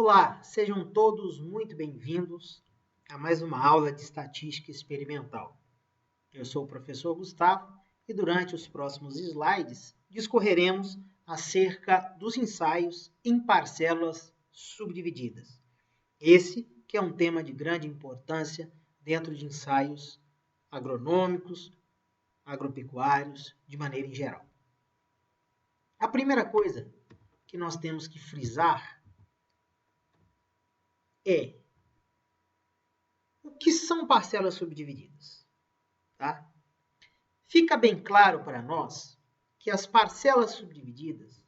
Olá, sejam todos muito bem-vindos a mais uma aula de estatística experimental. Eu sou o professor Gustavo e durante os próximos slides discorreremos acerca dos ensaios em parcelas subdivididas. Esse que é um tema de grande importância dentro de ensaios agronômicos, agropecuários, de maneira em geral. A primeira coisa que nós temos que frisar é o que são parcelas subdivididas. Tá? Fica bem claro para nós que as parcelas subdivididas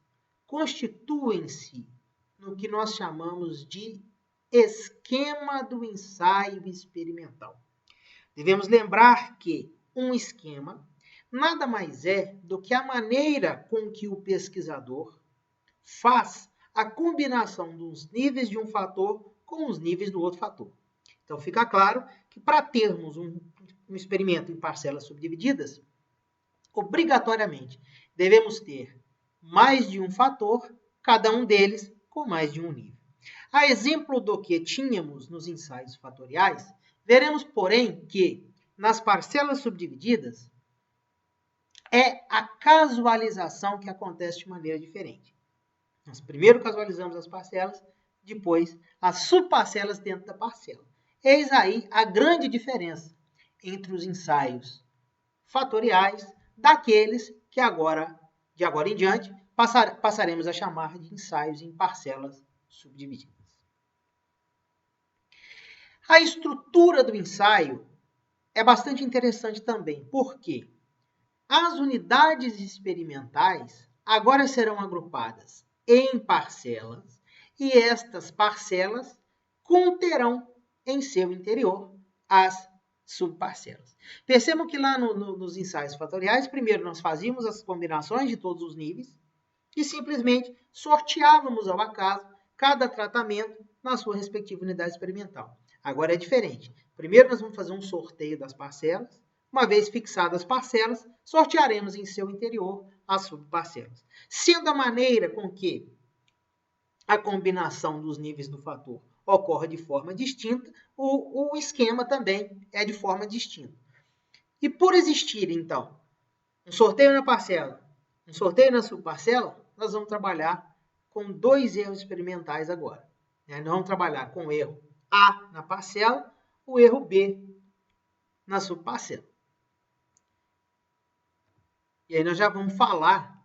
constituem-se no que nós chamamos de esquema do ensaio experimental. Devemos lembrar que um esquema nada mais é do que a maneira com que o pesquisador faz a combinação dos níveis de um fator com os níveis do outro fator. Então, fica claro que para termos um experimento em parcelas subdivididas, obrigatoriamente devemos ter mais de um fator, cada um deles com mais de um nível. A exemplo do que tínhamos nos ensaios fatoriais, veremos, porém, que nas parcelas subdivididas é a casualização que acontece de maneira diferente. Nós primeiro casualizamos as parcelas, depois as subparcelas dentro da parcela. Eis aí a grande diferença entre os ensaios fatoriais daqueles que de agora em diante, passaremos a chamar de ensaios em parcelas subdivididas. A estrutura do ensaio é bastante interessante também, porque as unidades experimentais agora serão agrupadas em parcelas e estas parcelas conterão em seu interior as subparcelas. Percebam que lá nos ensaios fatoriais, primeiro nós fazíamos as combinações de todos os níveis e simplesmente sorteávamos ao acaso cada tratamento na sua respectiva unidade experimental. Agora é diferente. Primeiro nós vamos fazer um sorteio das parcelas. Uma vez fixadas as parcelas, sortearemos em seu interior as subparcelas. Sendo a maneira com que a combinação dos níveis do fator ocorre de forma distinta, o esquema também é de forma distinta. E por existir, então, um sorteio na parcela, um sorteio na subparcela, nós vamos trabalhar com dois erros experimentais agora. Nós vamos trabalhar com o erro A na parcela, o erro B na subparcela. E aí nós já vamos falar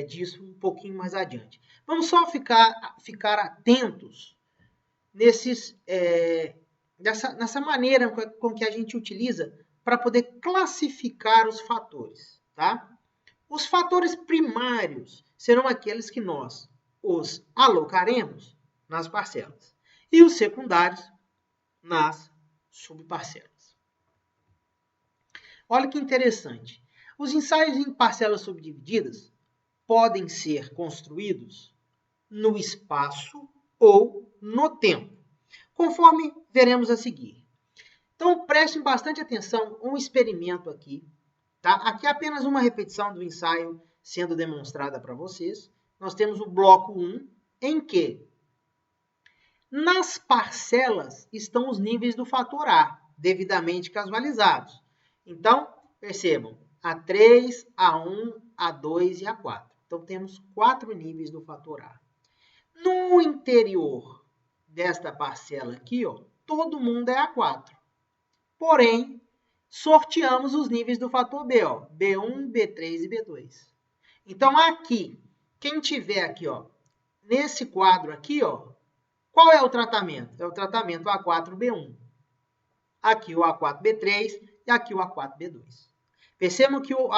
disso um pouquinho mais adiante. Vamos só ficar atentos nessa maneira com que a gente utiliza para poder classificar os fatores. Tá? Os fatores primários serão aqueles que nós os alocaremos nas parcelas e os secundários nas subparcelas. Olha que interessante. Os ensaios em parcelas subdivididas podem ser construídos no espaço ou no tempo, conforme veremos a seguir. Então, prestem bastante atenção, um experimento aqui. Tá? Aqui é apenas uma repetição do ensaio sendo demonstrada para vocês. Nós temos o bloco 1, em que nas parcelas estão os níveis do fator A, devidamente casualizados. Então, percebam, A3, A1, A2 e A4. Então, temos 4 níveis do fator A. No interior desta parcela aqui, ó, todo mundo é A4. Porém, sorteamos os níveis do fator B, ó, B1, B3 e B2. Então, aqui, quem tiver aqui, ó, nesse quadro aqui, ó, qual é o tratamento? É o tratamento A4B1. Aqui o A4B3 e aqui o A4B2. Percebam que o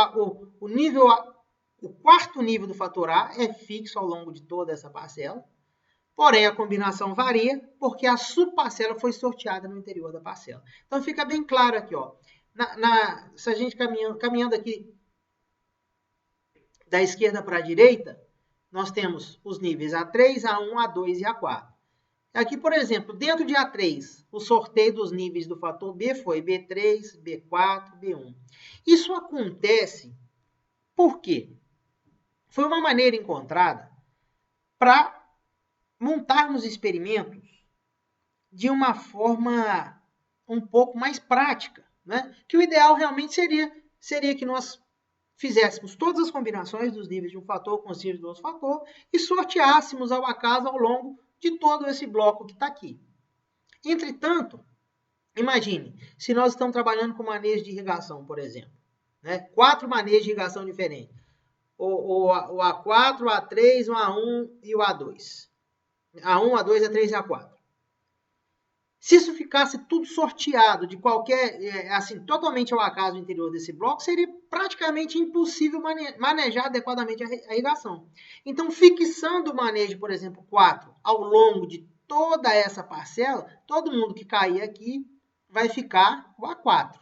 quarto nível do fator A é fixo ao longo de toda essa parcela, porém a combinação varia porque a subparcela foi sorteada no interior da parcela. Então fica bem claro aqui, ó, se a gente caminhando aqui da esquerda para a direita, nós temos os níveis A3, A1, A2 e A4. Aqui, por exemplo, dentro de A3, o sorteio dos níveis do fator B foi B3, B4, B1. Isso acontece por quê? Foi uma maneira encontrada para montarmos experimentos de uma forma um pouco mais prática, né? Que o ideal realmente seria que nós fizéssemos todas as combinações dos níveis de um fator com os níveis do outro fator e sorteássemos ao acaso ao longo de todo esse bloco que está aqui. Entretanto, imagine, se nós estamos trabalhando com manejo de irrigação, por exemplo, né? 4 manejos de irrigação diferentes. O A4, o A3, o A1 e o A2. A1, A2, A3 e A4. Se isso ficasse tudo sorteado de qualquer, assim, totalmente ao acaso no interior desse bloco, seria praticamente impossível manejar adequadamente a irrigação. Então, fixando o manejo, por exemplo, 4, ao longo de toda essa parcela, todo mundo que cair aqui vai ficar o A4.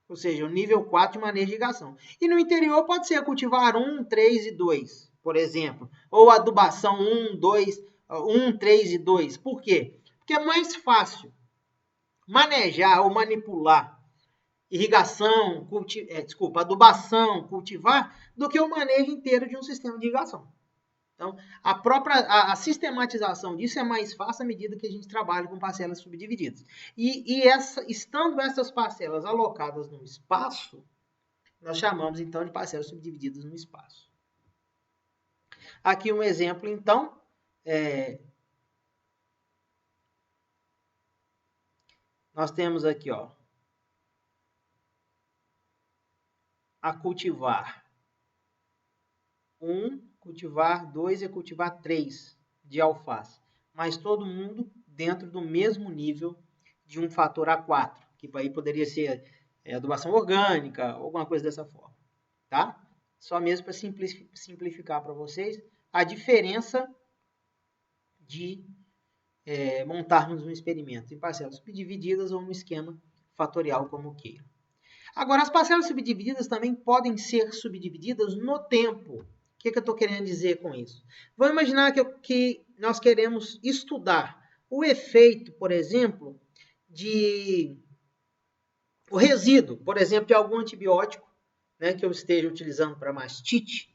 Ou seja, o nível 4 de manejo de irrigação. E no interior pode ser cultivar 1, 3 e 2, por exemplo. Ou adubação 1, 2, 1, 3 e 2. Por quê? Porque é mais fácil manejar ou manipular irrigação, adubação, cultivar, do que o manejo inteiro de um sistema de irrigação. Então, a sistematização disso é mais fácil à medida que a gente trabalha com parcelas subdivididas. Estando essas parcelas alocadas no espaço, nós chamamos então de parcelas subdivididas no espaço. Aqui um exemplo, então, nós temos aqui, ó, a cultivar 1, cultivar 2 e cultivar 3 de alface. Mas todo mundo dentro do mesmo nível de um fator A4, que aí poderia ser adubação orgânica, alguma coisa dessa forma. Tá? Só mesmo para simplificar para vocês a diferença de montarmos um experimento em parcelas subdivididas ou no esquema fatorial, como queiram. Agora, as parcelas subdivididas também podem ser subdivididas no tempo. O que eu estou querendo dizer com isso? Vamos imaginar que nós queremos estudar o efeito, por exemplo, o resíduo, por exemplo, de algum antibiótico, né, que eu esteja utilizando para mastite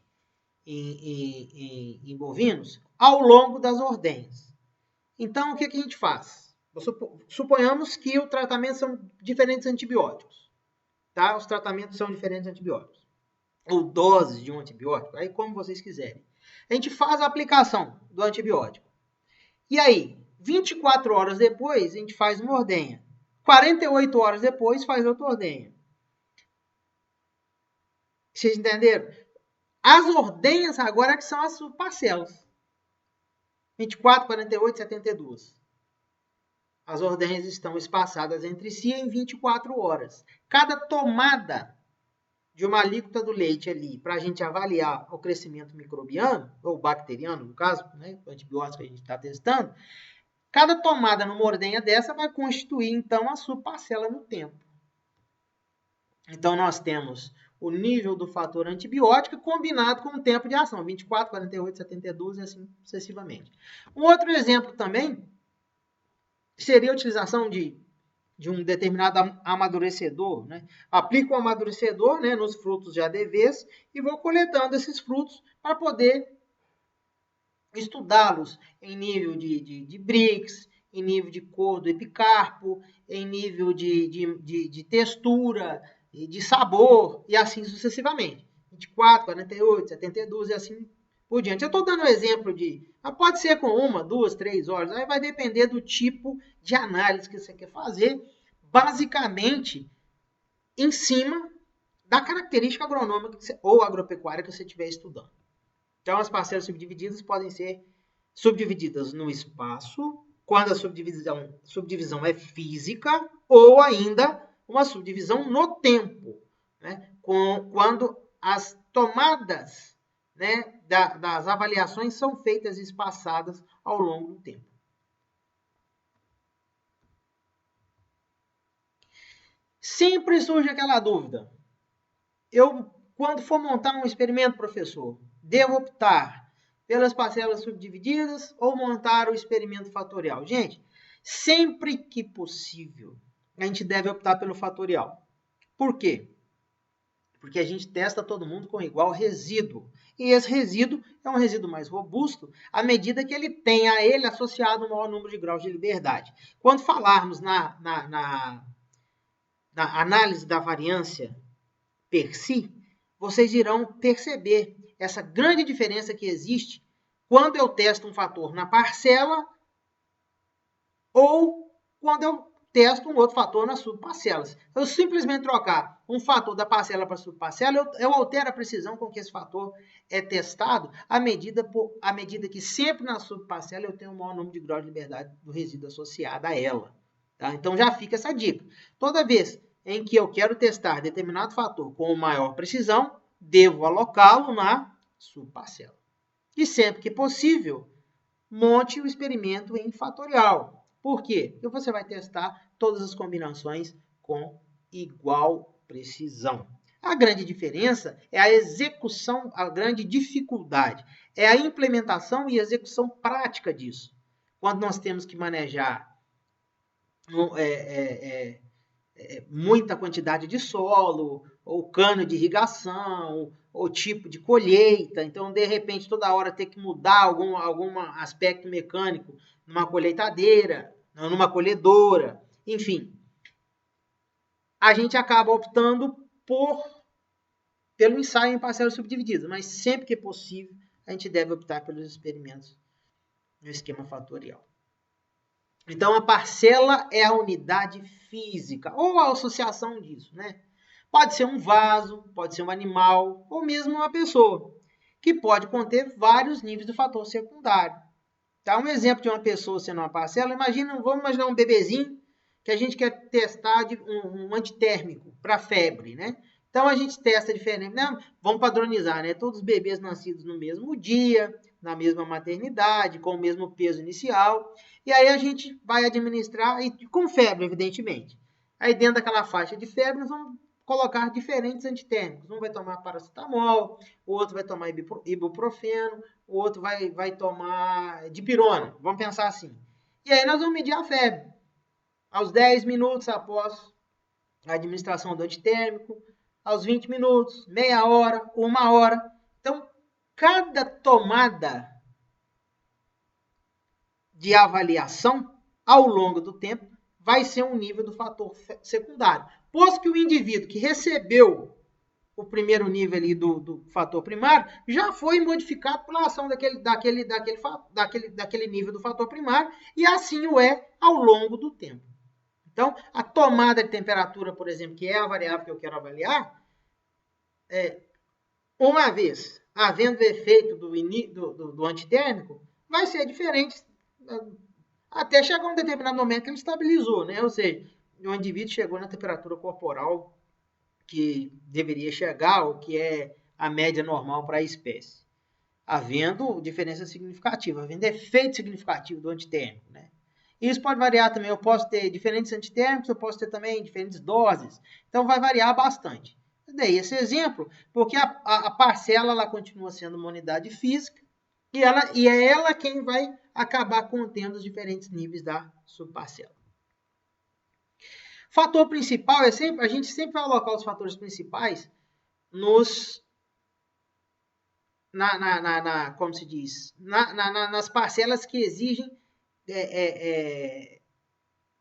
em bovinos, ao longo das ordenhas. Então, o que a gente faz? Suponhamos que o tratamento são diferentes antibióticos. Tá? Os tratamentos são diferentes antibióticos. Ou doses de um antibiótico, aí como vocês quiserem. A gente faz a aplicação do antibiótico. E aí, 24 horas depois, a gente faz uma ordenha. 48 horas depois, faz outra ordenha. Vocês entenderam? As ordenhas agora que são as parcelas. 24, 48, 72. As ordenhas estão espaçadas entre si em 24 horas. Cada tomada de uma alíquota do leite ali, para a gente avaliar o crescimento microbiano, ou bacteriano, no caso, né, o antibiótico que a gente está testando, cada tomada numa ordenha dessa vai constituir, então, a sua parcela no tempo. Então, nós temos o nível do fator antibiótico combinado com o tempo de ação, 24, 48, 72 e assim sucessivamente. Um outro exemplo também seria a utilização de um determinado amadurecedor. Né? Aplico o amadurecedor, né, nos frutos de ADVs e vou coletando esses frutos para poder estudá-los em nível de Brix, em nível de cor do epicarpo, em nível de textura, de sabor e assim sucessivamente. 24, 48, 72 e assim por diante. Eu estou dando um exemplo pode ser com 1, 2, 3 horas, aí vai depender do tipo de análise que você quer fazer, basicamente em cima da característica agronômica ou agropecuária que você estiver estudando. Então, as parcelas subdivididas podem ser subdivididas no espaço, quando a subdivisão é física, ou ainda uma subdivisão no tempo, né? Quando as tomadas, né, das avaliações são feitas espaçadas ao longo do tempo. Sempre surge aquela dúvida. Quando for montar um experimento, professor, devo optar pelas parcelas subdivididas ou montar o experimento fatorial? Gente, sempre que possível, a gente deve optar pelo fatorial. Por quê? porque a gente testa todo mundo com igual resíduo. E esse resíduo é um resíduo mais robusto à medida que ele tem a ele associado um maior número de graus de liberdade. Quando falarmos na análise da variância per si, vocês irão perceber essa grande diferença que existe quando eu testo um fator na parcela ou quando eu testo um outro fator nas subparcelas. Eu simplesmente trocar um fator da parcela para a subparcela, eu altero a precisão com que esse fator é testado à medida que sempre na subparcela eu tenho o maior número de graus de liberdade do resíduo associado a ela. Tá? Então já fica essa dica. Toda vez em que eu quero testar determinado fator com maior precisão, devo alocá-lo na subparcela. E sempre que possível, monte o experimento em fatorial. Por quê? Porque você vai testar todas as combinações com igual precisão. A grande diferença é a execução, a grande dificuldade é a implementação e execução prática disso. Quando nós temos que manejar muita quantidade de solo, ou cano de irrigação, ou tipo de colheita. Então, de repente, toda hora ter que mudar algum aspecto mecânico numa colheitadeira, numa colhedora, enfim. A gente acaba optando pelo ensaio em parcelas subdivididas, mas sempre que possível, a gente deve optar pelos experimentos no esquema fatorial. Então, a parcela é a unidade física, ou a associação disso, né? Pode ser um vaso, pode ser um animal, ou mesmo uma pessoa, que pode conter vários níveis do fator secundário. Tá? Um exemplo de uma pessoa sendo uma parcela, vamos imaginar um bebezinho que a gente quer testar um antitérmico para febre, né? Então, a gente testa diferente. Não, vamos padronizar, né? Todos os bebês nascidos no mesmo dia, na mesma maternidade, com o mesmo peso inicial. E aí a gente vai administrar, e com febre, evidentemente. Aí dentro daquela faixa de febre, nós vamos colocar diferentes antitérmicos. Um vai tomar paracetamol, o outro vai tomar ibuprofeno, o outro vai tomar dipirona. Vamos pensar assim. E aí nós vamos medir a febre. Aos 10 minutos após a administração do antitérmico, aos 20 minutos, meia hora, 1 hora. Então, cada tomada de avaliação ao longo do tempo vai ser um nível do fator secundário. Posto que o indivíduo que recebeu o primeiro nível ali do fator primário já foi modificado pela ação daquele nível do fator primário e assim o é ao longo do tempo. Então, a tomada de temperatura, por exemplo, que é a variável que eu quero avaliar, uma vez havendo efeito do antitérmico, vai ser diferente até chegar a um determinado momento que ele estabilizou, né? Ou seja, o indivíduo chegou na temperatura corporal que deveria chegar, ou que é a média normal para a espécie, havendo diferença significativa, havendo efeito significativo do antitérmico, né? Isso pode variar também, eu posso ter diferentes antitérmicos, eu posso ter também diferentes doses, então vai variar bastante. Eu dei esse exemplo porque a parcela ela continua sendo uma unidade física e é ela quem vai acabar contendo os diferentes níveis da subparcela. Fator principal a gente sempre vai alocar os fatores principais como se diz, nas parcelas que exigem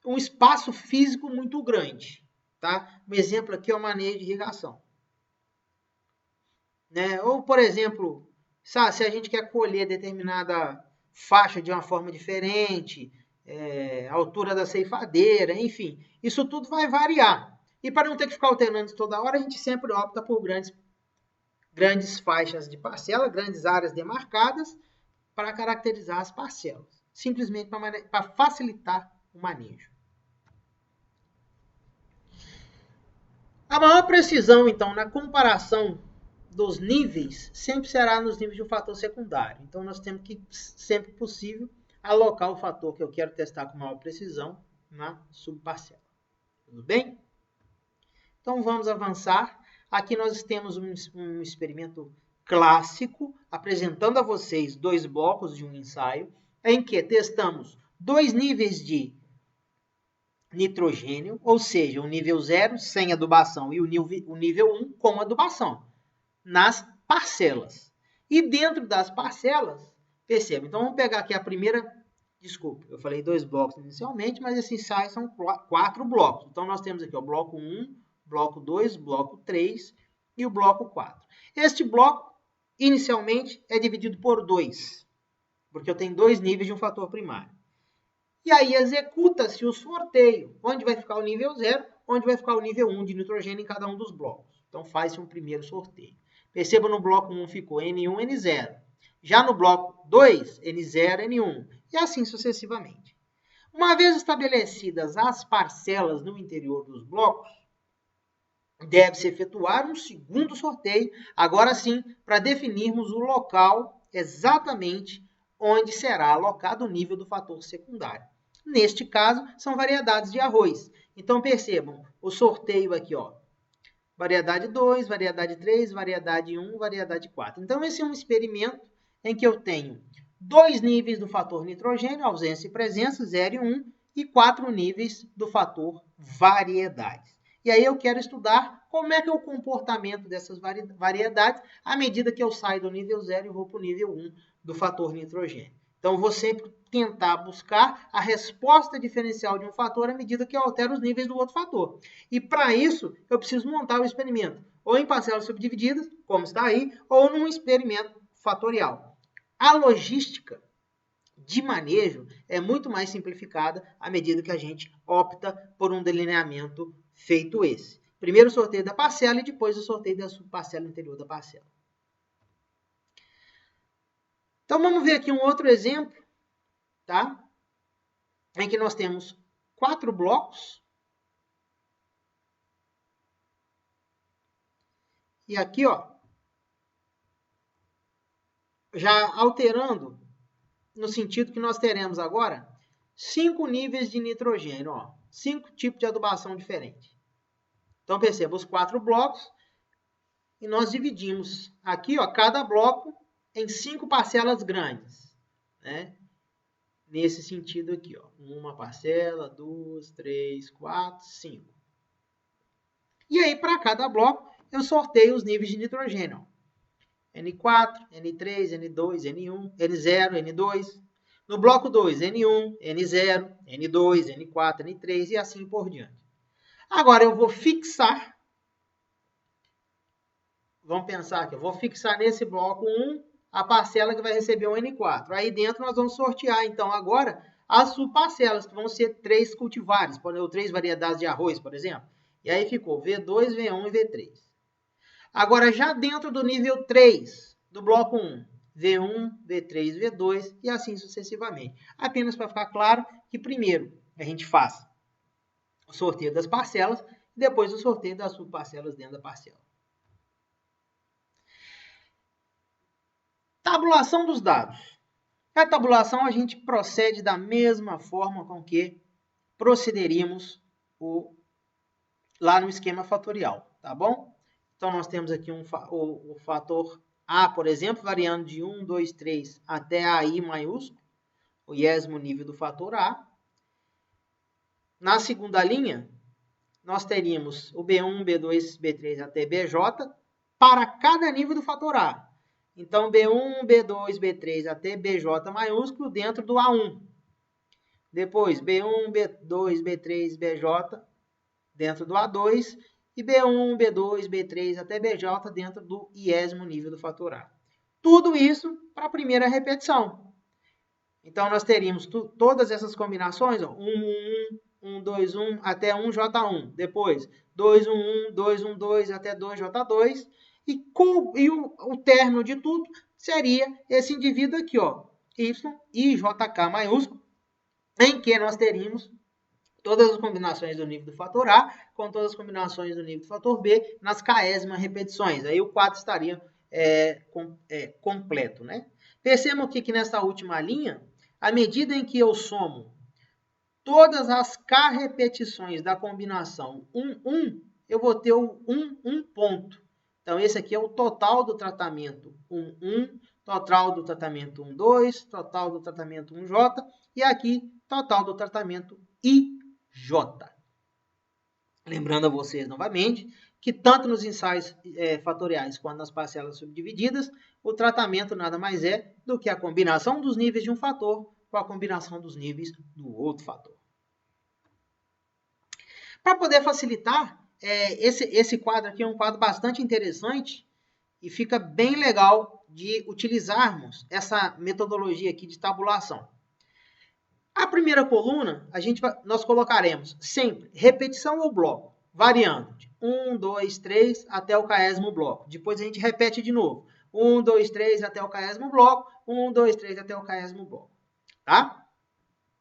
um espaço físico muito grande. Tá? Um exemplo aqui é o manejo de irrigação. Né? Ou, por exemplo, se a gente quer colher determinada faixa de uma forma diferente, a altura da ceifadeira, enfim, isso tudo vai variar. E para não ter que ficar alternando toda hora, a gente sempre opta por grandes faixas de parcela, grandes áreas demarcadas, para caracterizar as parcelas. Simplesmente para facilitar o manejo. A maior precisão, então, na comparação dos níveis, sempre será nos níveis de um fator secundário. Então, nós temos que, sempre possível, alocar o fator que eu quero testar com maior precisão na subparcela. Tudo bem? Então, vamos avançar. Aqui nós temos um experimento clássico, apresentando a vocês 2 blocos de um ensaio, em que testamos 2 níveis de nitrogênio, ou seja, o nível 0 sem adubação e o nível 1 com adubação, nas parcelas. E dentro das parcelas, perceba, então vamos pegar aqui a primeira, desculpa, eu falei 2 blocos inicialmente, mas esses ensaios são 4 blocos. Então nós temos aqui o bloco 1, bloco 2, bloco 3 e o bloco 4. Este bloco, inicialmente, é dividido por 2, porque eu tenho 2 níveis de um fator primário. E aí executa-se o sorteio, onde vai ficar o nível 0, onde vai ficar o nível 1 de nitrogênio em cada um dos blocos. Então faz-se um primeiro sorteio. Perceba, no bloco 1 ficou N1, N0. Já no bloco 2, N0, N1. E assim sucessivamente. Uma vez estabelecidas as parcelas no interior dos blocos, deve-se efetuar um segundo sorteio, agora sim, para definirmos o local exatamente onde será alocado o nível do fator secundário. Neste caso, são variedades de arroz. Então, percebam, o sorteio aqui, ó, variedade 2, variedade 3, variedade 1, variedade 4. Então, esse é um experimento em que eu tenho 2 níveis do fator nitrogênio, ausência e presença, 0 e 1, e 4 níveis do fator variedades. E aí eu quero estudar como é que é o comportamento dessas variedades à medida que eu saio do nível 0 e vou para o nível 1 do fator nitrogênio. Então, eu vou sempre tentar buscar a resposta diferencial de um fator à medida que eu altero os níveis do outro fator. E, para isso, eu preciso montar o experimento ou em parcelas subdivididas, como está aí, ou num experimento fatorial. A logística de manejo é muito mais simplificada à medida que a gente opta por um delineamento feito esse. Primeiro o sorteio da parcela e depois o sorteio da subparcela interior da parcela. Então, vamos ver aqui um outro exemplo, tá? Em que nós temos 4 blocos. E aqui, ó, já alterando no sentido que nós teremos agora 5 níveis de nitrogênio, ó, 5 tipos de adubação diferentes. Então, perceba, os 4 blocos, e nós dividimos aqui, ó, cada bloco em 5 parcelas grandes, né? Nesse sentido aqui, ó, uma parcela, 2, 3, 4, 5. E aí, para cada bloco, eu sorteio os níveis de nitrogênio. N4, N3, N2, N1, N0, N2. No bloco 2, N1, N0, N2, N4, N3 e assim por diante. Agora eu vou fixar, vamos pensar aqui, eu vou fixar nesse bloco 1 a parcela que vai receber um N4. Aí dentro nós vamos sortear, então, agora as subparcelas, que vão ser 3 cultivares, ou 3 variedades de arroz, por exemplo. E aí ficou V2, V1 e V3. Agora, já dentro do nível 3, do bloco 1, V1, V3, V2 e assim sucessivamente. Apenas para ficar claro que primeiro a gente faz o sorteio das parcelas e depois o sorteio das subparcelas dentro da parcela. Tabulação dos dados. A tabulação a gente procede da mesma forma com que procederíamos lá no esquema fatorial, tá bom? Então, nós temos aqui o fator A, por exemplo, variando de 1, 2, 3 até AI maiúsculo, o iésimo nível do fator A. Na segunda linha, nós teríamos o B1, B2, B3 até BJ para cada nível do fator A. Então, B1, B2, B3 até BJ maiúsculo dentro do A1. Depois, B1, B2, B3, BJ dentro do A2. E B1, B2, B3 até BJ dentro do iésimo nível do fator A. Tudo isso para a primeira repetição. Então, nós teríamos todas essas combinações, ó, 1, 1, 1, 2, 1 até 1J1. Depois, 2, 1, 1, 2, 1, 2 até 2J2. E o término de tudo seria esse indivíduo aqui, ó, Y e JK maiúsculo, em que nós teríamos todas as combinações do nível do fator A com todas as combinações do nível do fator B nas késima repetições. Aí o quadro estaria completo, né? Percebam aqui que nessa última linha, à medida em que eu somo todas as K repetições da combinação 1, 1, eu vou ter o 1 ponto. Então, esse aqui é o total do tratamento 1, 1, total do tratamento 1, 2, total do tratamento 1J e aqui, total do tratamento I, J. Lembrando a vocês novamente que tanto nos ensaios fatoriais quanto nas parcelas subdivididas, o tratamento nada mais é do que a combinação dos níveis de um fator com a combinação dos níveis do outro fator. Para poder facilitar, esse quadro aqui é um quadro bastante interessante e fica bem legal de utilizarmos essa metodologia aqui de tabulação. A primeira coluna, nós colocaremos sempre repetição ou bloco, variando de 1, 2, 3 até o 40º bloco. Depois a gente repete de novo. 1, 2, 3 até o 40º bloco, 1, 2, 3 até o 40º bloco. Tá?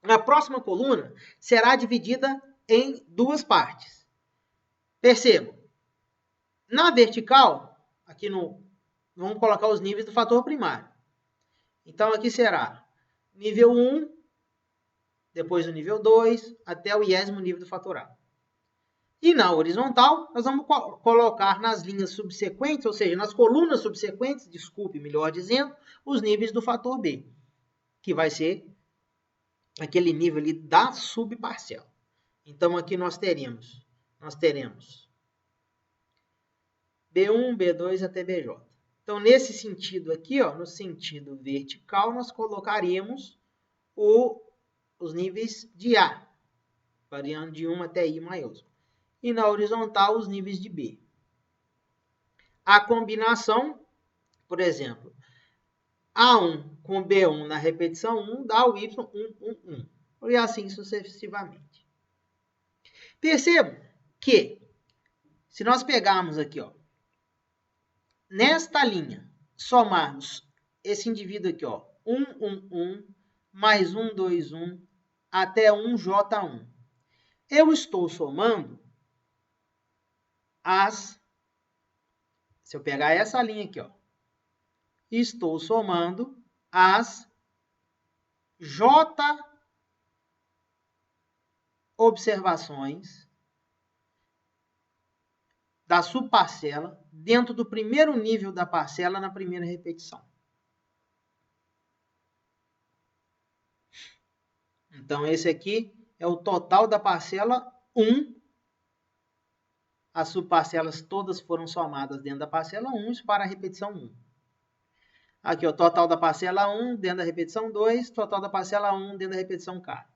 A próxima coluna será dividida em duas partes. Percebam. Na vertical, aqui vamos colocar os níveis do fator primário. Então aqui será nível 1, depois o nível 2, até o 10º nível do fatorado. E na horizontal, nós vamos colocar nas linhas subsequentes, ou seja, nas colunas subsequentes, desculpe, melhor dizendo, os níveis do fator B, que vai ser aquele nível ali da subparcela. Então aqui nós teremos B1, B2 até BJ. Então nesse sentido aqui, ó, no sentido vertical, nós colocaríamos os níveis de A, variando de 1 até I maiúsculo. E na horizontal, os níveis de B. A combinação, por exemplo, A1 com B1 na repetição 1 dá o Y1, 1, 1. E assim sucessivamente. Percebam que, se nós pegarmos aqui, ó, nesta linha, somarmos esse indivíduo aqui, ó, 1, 1, 1, mais 1, 2, 1, até 1J1. Eu estou somando se eu pegar essa linha aqui, ó, estou somando as J observações da subparcela dentro do primeiro nível da parcela na primeira repetição. Então, esse aqui é o total da parcela 1. As subparcelas todas foram somadas dentro da parcela 1, isso para a repetição 1. Aqui, o total da parcela 1 dentro da repetição 2, total da parcela 1 dentro da repetição K.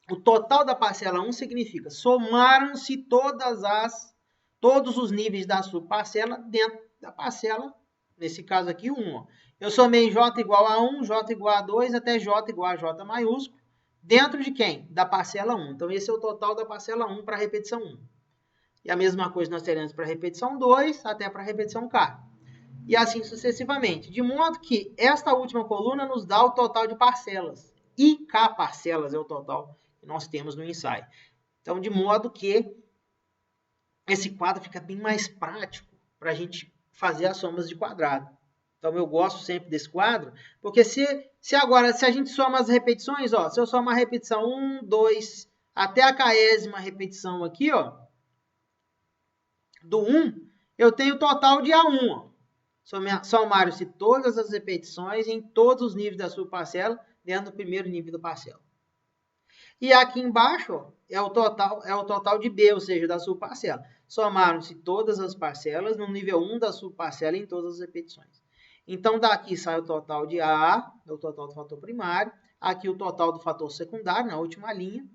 O total da parcela 1 significa somaram-se todos os níveis da subparcela dentro da parcela, nesse caso aqui, 1. Ó. Eu somei J igual a 1, J igual a 2, até J igual a J maiúsculo, dentro de quem? Da parcela 1. Então, esse é o total da parcela 1 para a repetição 1. E a mesma coisa nós teremos para a repetição 2, até para a repetição K. E assim sucessivamente. De modo que esta última coluna nos dá o total de parcelas. E K parcelas é o total que nós temos no ensaio. Então, de modo que esse quadro fica bem mais prático para a gente fazer as somas de quadrado. Então, eu gosto sempre desse quadro, porque se a gente soma as repetições, ó, se eu somar a repetição 1, 2, até a 40ª repetição aqui, ó, do 1, eu tenho o total de A1. Ó. Somaram-se todas as repetições em todos os níveis da subparcela, dentro do primeiro nível da parcela. E aqui embaixo, ó, é o total de B, ou seja, da subparcela. Somaram-se todas as parcelas no nível 1 da subparcela em todas as repetições. Então, daqui sai o total de A, o total do fator primário. Aqui o total do fator secundário, na última linha.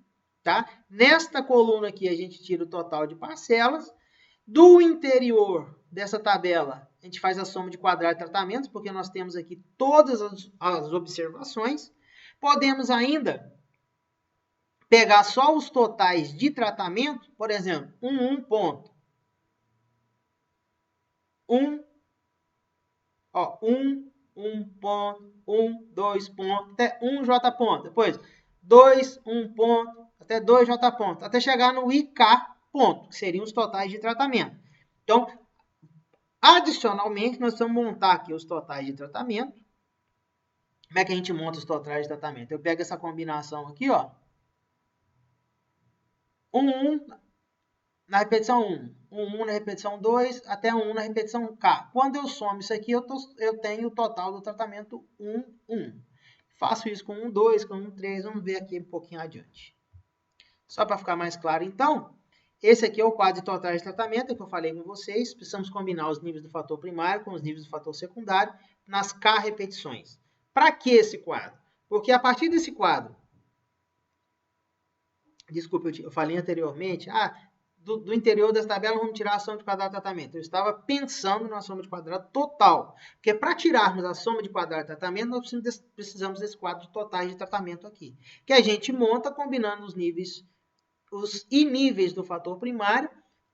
Tá? Nesta coluna aqui, a gente tira o total de parcelas. Do interior dessa tabela, a gente faz a soma de quadrado de tratamentos, porque nós temos aqui todas as observações. Podemos ainda pegar só os totais de tratamento, por exemplo, 1 ponto. 1 ponto, 2 ponto, até 1J ponto. Depois, 2, 1 ponto, até 2J ponto, até chegar no IK ponto, que seriam os totais de tratamento. Então, adicionalmente, nós vamos montar aqui os totais de tratamento. Como é que a gente monta os totais de tratamento? Eu pego essa combinação aqui, ó. 1 na repetição 1 na repetição 2, até 1 na repetição K. Quando eu somo isso aqui, eu tenho o total do tratamento 1. Faço isso com 1, 2, com 1, 3, vamos ver aqui um pouquinho adiante. Só para ficar mais claro, então, esse aqui é o quadro de totais de tratamento, que eu falei com vocês. Precisamos combinar os níveis do fator primário com os níveis do fator secundário nas K repetições. Para que esse quadro? Porque a partir desse quadro, desculpa, eu falei anteriormente, do interior das tabelas vamos tirar a soma de quadrado de tratamento. Eu estava pensando na soma de quadrado total. Porque para tirarmos a soma de quadrado de tratamento, nós precisamos desse quadro de totais de tratamento aqui. Que a gente monta combinando os níveis, os I níveis do fator primário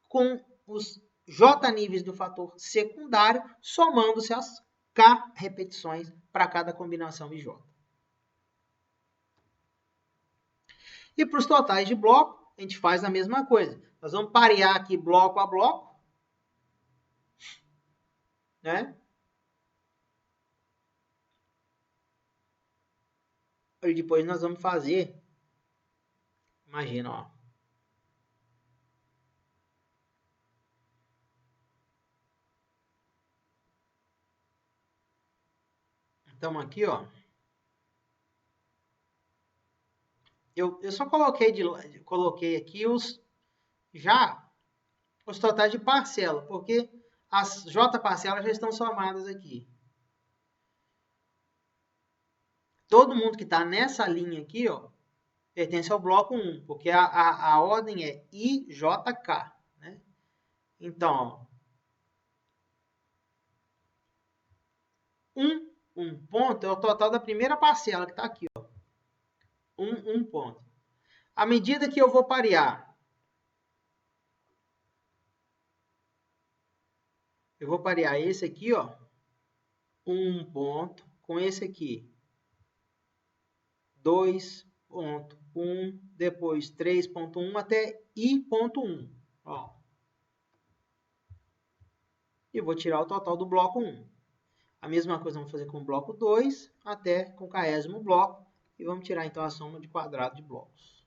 com os J níveis do fator secundário, somando-se as K repetições para cada combinação de J. E para os totais de bloco, a gente faz a mesma coisa. Nós vamos parear aqui bloco a bloco, né? E depois nós vamos fazer, imagina, ó. Então aqui, ó. Eu só coloquei aqui os totais de parcela, porque as J parcelas já estão somadas aqui. Todo mundo que está nessa linha aqui, ó, pertence ao bloco 1, porque a ordem é IJK, né? Então, ó, um ponto é o total da primeira parcela, que está aqui, ó. Um ponto. À medida que eu vou parear, eu vou parear esse aqui, ó, 1 ponto, com esse aqui, 2.1, depois 3.1 até I.1. Ó. E vou tirar o total do bloco 1. A mesma coisa vamos fazer com o bloco 2 até com o késimo bloco. E vamos tirar então a soma de quadrado de blocos.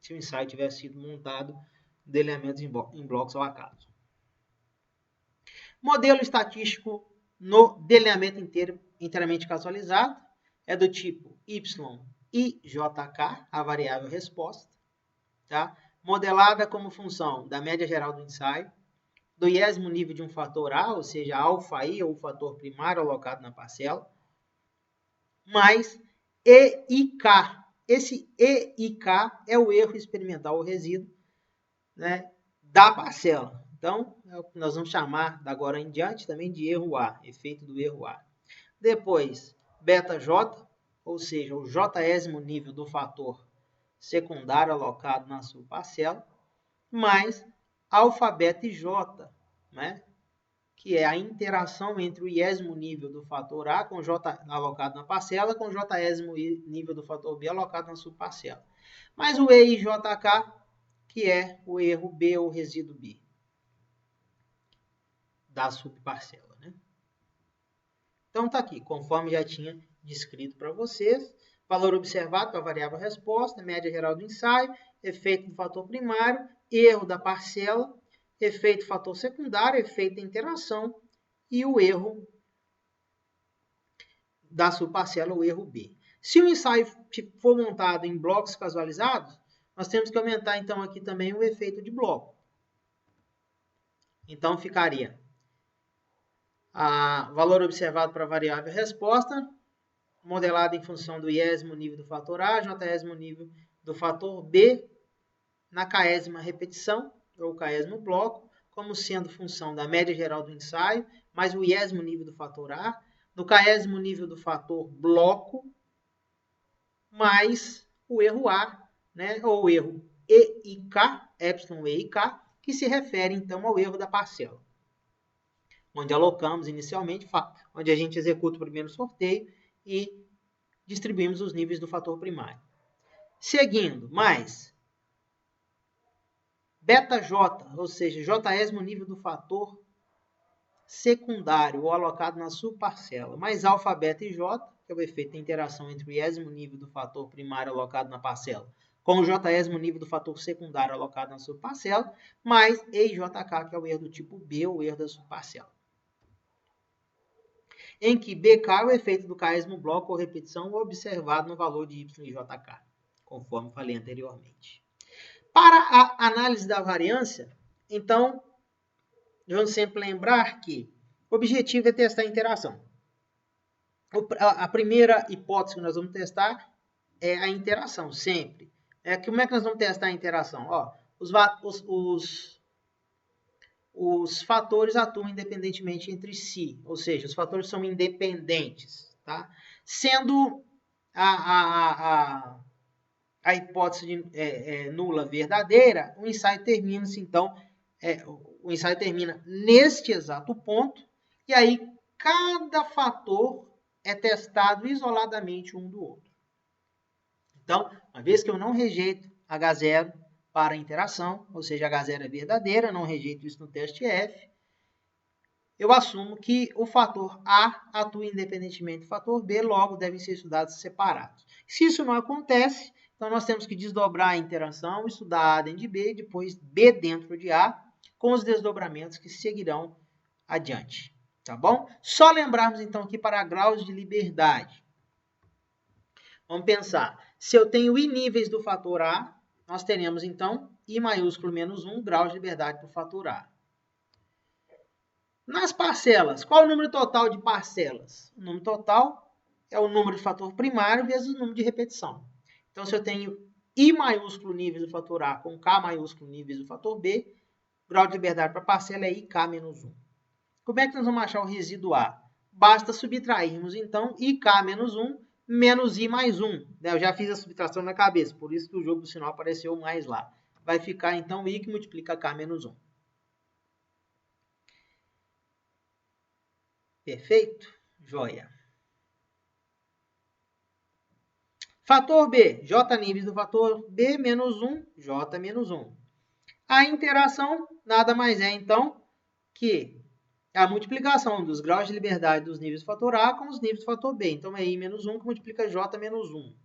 Se o ensaio tivesse sido montado de elementos em blocos ao acaso. Modelo estatístico no delineamento inteiramente casualizado é do tipo YIJK, a variável resposta, tá? Modelada como função da média geral do ensaio, do iésimo nível de um fator A, ou seja, alfa-I, ou o fator primário alocado na parcela, mais EIK. Esse EIK é o erro experimental ou resíduo, né, da parcela. Então, é o que nós vamos chamar, da agora em diante, também de erro A, efeito do erro A. Depois, beta-J, ou seja, o jésimo nível do fator secundário alocado na sua parcela, mais alfa, beta e J, né, que é a interação entre o iésimo nível do fator A com J alocado na parcela com o jésimo nível do fator B alocado na subparcela. Mas o EIJK, que é o erro B ou resíduo B da subparcela, né? Então tá aqui, conforme já tinha descrito para vocês, valor observado para a variável resposta, média geral do ensaio, efeito do fator primário, erro da parcela, efeito do fator secundário, efeito da interação e o erro da subparcela, o erro B. Se o ensaio for montado em blocos casualizados, nós temos que aumentar então aqui também o efeito de bloco. Então ficaria valor observado para a variável resposta, modelado em função do iésimo nível do fator A, jésimo nível do fator B, na késima repetição, ou késimo bloco, como sendo função da média geral do ensaio, mais o iésimo nível do fator A, no késimo nível do fator bloco, mais o erro A, né, ou o erro EIK, epsilon EIK, que se refere então ao erro da parcela, onde alocamos inicialmente, onde a gente executa o primeiro sorteio e distribuímos os níveis do fator primário. Seguindo, mais beta-J, ou seja, jésimo nível do fator secundário ou alocado na subparcela, mais alfa, beta e J, que é o efeito da interação entre o iésimo nível do fator primário alocado na parcela com o jésimo nível do fator secundário alocado na subparcela, mais EIJK, que é o erro do tipo B, ou erro da subparcela. Em que BK é o efeito do késimo bloco ou repetição observado no valor de Y e JK, conforme falei anteriormente. Para a análise da variância, então, vamos sempre lembrar que o objetivo é testar a interação. A primeira hipótese que nós vamos testar é a interação, sempre. Como é que nós vamos testar a interação? Ó, os fatores atuam independentemente entre si, ou seja, os fatores são independentes, tá? Sendo a hipótese nula verdadeira, o ensaio termina-se, então, o ensaio termina neste exato ponto, e aí cada fator é testado isoladamente um do outro. Então, uma vez que eu não rejeito H0 para a interação, ou seja, H0 é verdadeira, não rejeito isso no teste F, eu assumo que o fator A atua independentemente do fator B, logo devem ser estudados separados. Se isso não acontece, então nós temos que desdobrar a interação, estudar A dentro de B, depois B dentro de A, com os desdobramentos que seguirão adiante. Tá bom? Só lembrarmos então aqui para graus de liberdade. Vamos pensar, se eu tenho I níveis do fator A, nós teremos então I maiúsculo menos 1 graus de liberdade do fator A. Nas parcelas, qual o número total de parcelas? O número total é o número de fator primário vezes o número de repetição. Então, se eu tenho I maiúsculo níveis do fator A com K maiúsculo níveis do fator B, o grau de liberdade para a parcela é IK menos 1. Como é que nós vamos achar o resíduo A? Basta subtrairmos, então, IK menos 1 menos I mais 1. Eu já fiz a subtração na cabeça, por isso que o jogo do sinal apareceu mais lá. Vai ficar, então, I que multiplica K menos 1. Perfeito? Joia. Fator B, J níveis do fator B menos 1, J menos 1. A interação nada mais é, então, que a multiplicação dos graus de liberdade dos níveis do fator A com os níveis do fator B. Então, é I menos 1 que multiplica J menos 1.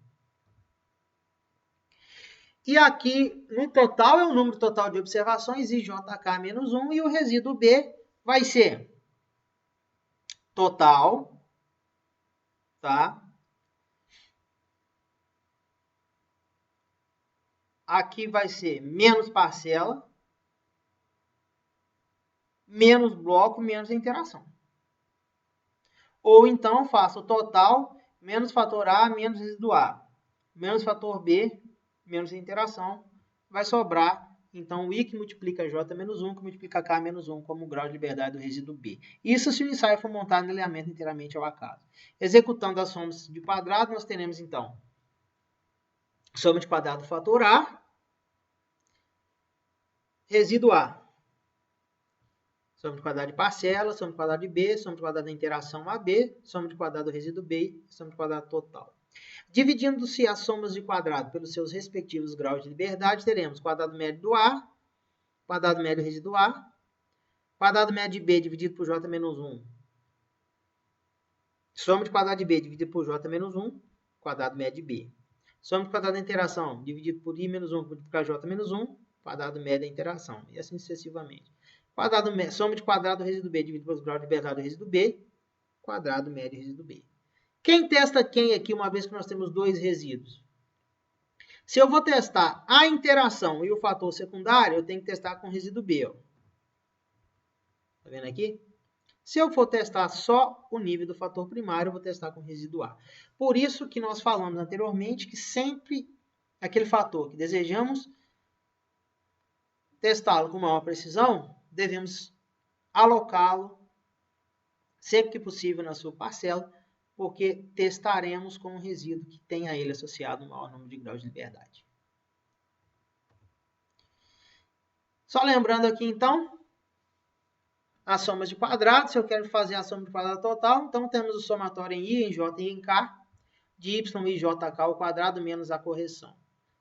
E aqui, no total, é o número total de observações, IJK menos 1, e o resíduo B vai ser total, tá? Aqui vai ser menos parcela, menos bloco, menos interação. Ou então, faço o total, menos fator A, menos resíduo A, menos fator B, menos interação. Vai sobrar, então, o I que multiplica J menos 1, que multiplica K menos 1, como o grau de liberdade do resíduo B. Isso se o ensaio for montado no alinhamento inteiramente ao acaso. Executando as somas de quadrado, nós teremos, então, soma de quadrado do fator A, resíduo A. Soma de quadrado de parcela, soma de quadrado de B, soma de quadrado da interação AB, soma de quadrado do resíduo B, soma de quadrado total. Dividindo-se as somas de quadrado pelos seus respectivos graus de liberdade, teremos quadrado médio do A, quadrado médio do resíduo A, quadrado médio de B dividido por J menos 1, soma de quadrado de B dividido por J menos 1, quadrado médio de B. Soma de quadrado da interação dividido por I menos 1 multiplicar J menos 1, quadrado médio da interação, e assim sucessivamente. Soma de quadrado do resíduo B dividido pelo grau de liberdade do resíduo B, quadrado médio do resíduo B. Quem testa quem aqui, uma vez que nós temos dois resíduos? Se eu vou testar a interação e o fator secundário, eu tenho que testar com o resíduo B. Ó. Tá vendo aqui? Se eu for testar só o nível do fator primário, eu vou testar com o resíduo A. Por isso que nós falamos anteriormente que sempre aquele fator que desejamos testá-lo com maior precisão, devemos alocá-lo sempre que possível na sua parcela, porque testaremos com um resíduo que tenha a ele associado um maior número de graus de liberdade. Só lembrando aqui, então, as somas de quadrado. Se eu quero fazer a soma de quadrado total, então temos o somatório em I, em J e em K, de Y e JK ao quadrado menos a correção.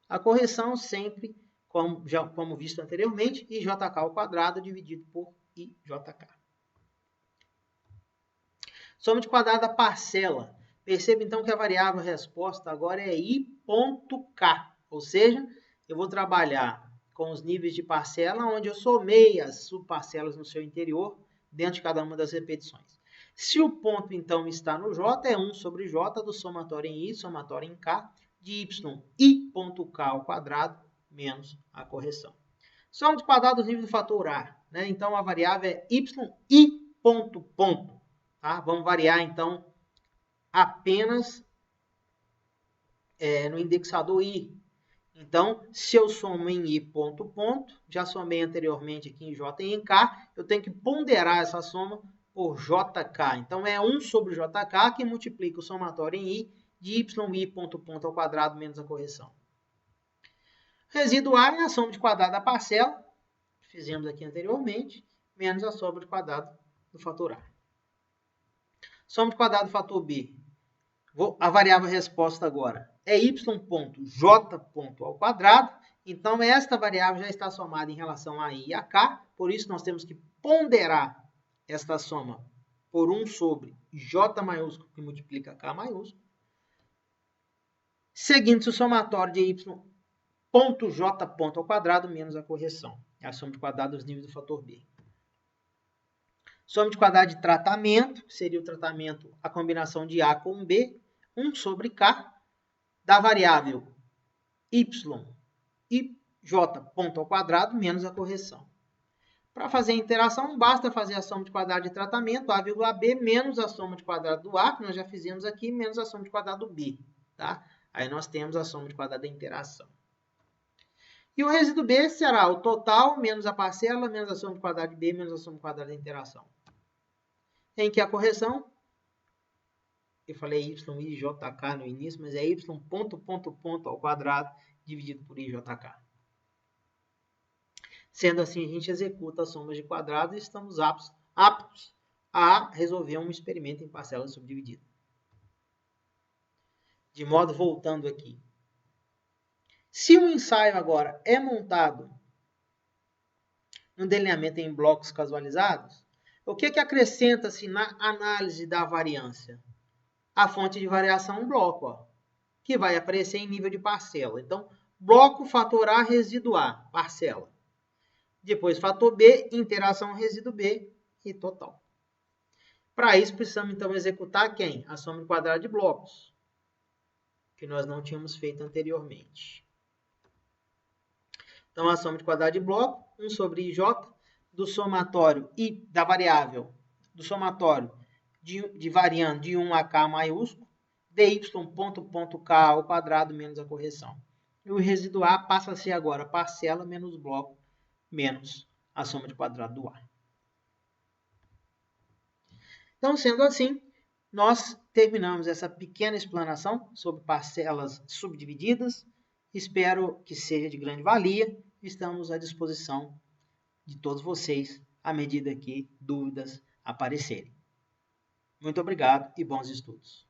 A correção sempre, como visto anteriormente, IJK ao quadrado dividido por IJK. Soma de quadrado da parcela. Perceba, então, que a variável resposta agora é I.K. Ou seja, eu vou trabalhar com os níveis de parcela, onde eu somei as subparcelas no seu interior, dentro de cada uma das repetições. Se o ponto, então, está no J, é 1 sobre J do somatório em I, somatório em K, de Y I.K ao quadrado menos a correção. Soma de quadrado dos níveis do fator A. Né? Então, a variável é y ponto, ponto. Tá? Vamos variar, então, apenas no indexador i. Então, se eu somo em i ponto, ponto, já somei anteriormente aqui em j e em k, eu tenho que ponderar essa soma por jk. Então, é 1 sobre jk que multiplica o somatório em i de y ponto, ponto ao quadrado menos a correção. Resíduo A é a soma de quadrado da parcela, que fizemos aqui anteriormente, menos a soma de quadrado do fator A. Soma de quadrado do fator B. A variável resposta agora é y ponto j ponto ao quadrado. Então, esta variável já está somada em relação a i e a k. Por isso, nós temos que ponderar esta soma por 1 sobre j maiúsculo, que multiplica k maiúsculo. Seguindo-se o somatório de y ponto j ponto ao quadrado menos a correção. É a soma de quadrado dos níveis do fator B. Soma de quadrado de tratamento, que seria o tratamento, a combinação de A com B, 1 sobre K, da variável y e j ponto ao quadrado menos a correção. Para fazer a interação, basta fazer a soma de quadrado de tratamento, A, B, menos a soma de quadrado do A, que nós já fizemos aqui, menos a soma de quadrado do B. Tá? Aí nós temos a soma de quadrado da interação. E o resíduo B será o total menos a parcela, menos a soma de quadrado de B, menos a soma de quadrado da interação. Em que a correção, eu falei y e jk no início, mas é y ponto, ponto, ponto ao quadrado dividido por ijk. Sendo assim, a gente executa as somas de quadrados e estamos aptos a resolver um experimento em parcela subdividida. De modo, voltando aqui. Se o ensaio agora é montado no delineamento em blocos casualizados, o que acrescenta-se na análise da variância? A fonte de variação bloco, ó, que vai aparecer em nível de parcela. Então, bloco, fator A, resíduo A, parcela. Depois, fator B, interação resíduo B e total. Para isso, precisamos, então, executar quem? A soma de quadrado de blocos, que nós não tínhamos feito anteriormente. Então, a soma de quadrado de bloco, 1 sobre ij, do somatório e da variável, do somatório de variando de 1 a k maiúsculo, dy ponto, ponto k ao quadrado menos a correção. E o resíduo A passa a ser agora parcela menos bloco menos a soma de quadrado do A. Então, sendo assim, nós terminamos essa pequena explanação sobre parcelas subdivididas. Espero que seja de grande valia. Estamos à disposição de todos vocês à medida que dúvidas aparecerem. Muito obrigado e bons estudos.